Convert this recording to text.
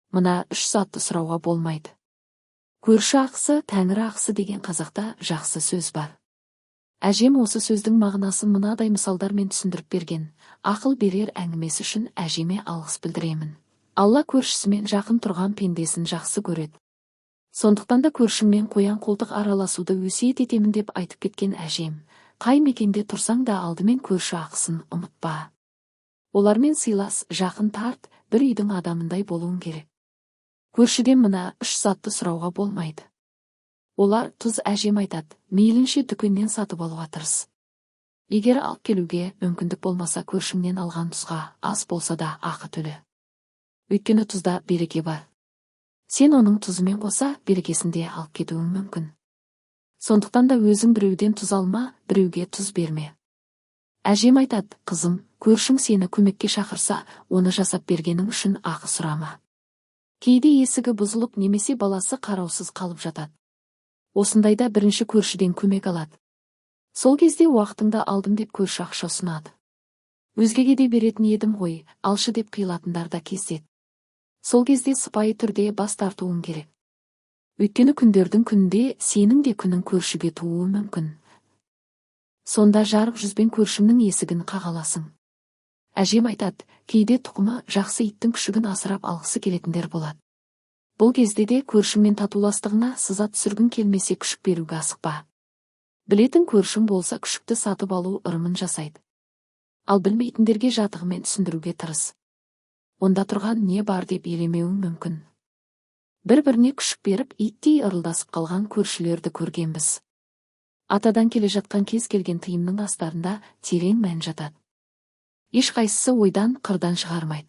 Мына 3 сатты сұрауға болмайды. Көрші ақысы, тәңірі ақысы деген қазақта жақсы сөз бар. Әжем осы сөздің мағынасын мынадай мысалдармен түсіндіріп берген. Ақыл берер әңгімесі үшін әжеме алғыс білдіремін. Алла көршісімен жақын тұрған пендесін жақсы көреді. Сондықтан да көршіңмен қоян қолтық араласуды өсиет етемін деп айтып кеткен әжем. Қай мекенде тұрсаң да алдымен көрші ақысын ұмытпа. Олармен сыйлас, жақын тарт, бір үйдің адамындай болуың керек. Көршіден мына 3 затты сұрауға болмайды. Олар тұз, әжем айтады, мейлінше дүкеннен сатып алуға тырыс. Егер алып келуге мүмкіндік болмаса, көршіңнен алған тұзға аз болса да ақы төле. Өйткені тұзда береке бар. Сен оның тұзымен қоса берекесін де алып кетуің мүмкін. Сондықтан да өзің біреуден тұз алма, біреуге тұз берме. Әжем айтады, қызым, көршің сені көмекке шақырса, оны жасап бергенің үшін ақы сұрама. Кейде есігі бұзылып немесе баласы қараусыз қалып жатады. Осындайда бірінші көршіден көмек алады. Сол кезде уақытыңда алдым деп көрші ақша ұсынады. Өзгеге де беретін едім ғой, алшы деп қиылатындар да кездеседі. Сол кезде сыпайы түрде бас тартуың керек. Өйткені күндердің күнінде сенің де күнің көршіге тууы мүмкін. Сонда жарық жүзбен көршіңнің есігін қағаласың. Әжем айтады, кейде тұқымы жақсы иттің күшігін асырап алғысы келетіндер болады. Бұл кезде де көршіңмен татуластығына сызат сүргін келмесе күшік беруге асықпа. Білетін көршің болса күшікті сатып алу ырымын жасайды. Ал білмейтіндерге жатығымен түсіндіруге тырыс. Онда тұрған не бар деп елемеуің мүмкін. Бір-біріне күшік беріп, иттей ырылдасып қалған көршілерді көргенбіз. Атадан келе жатқан кез келген тыйымның астарында терең мән жатады. Ешқайсысы ойдан, қырдан шығармайды.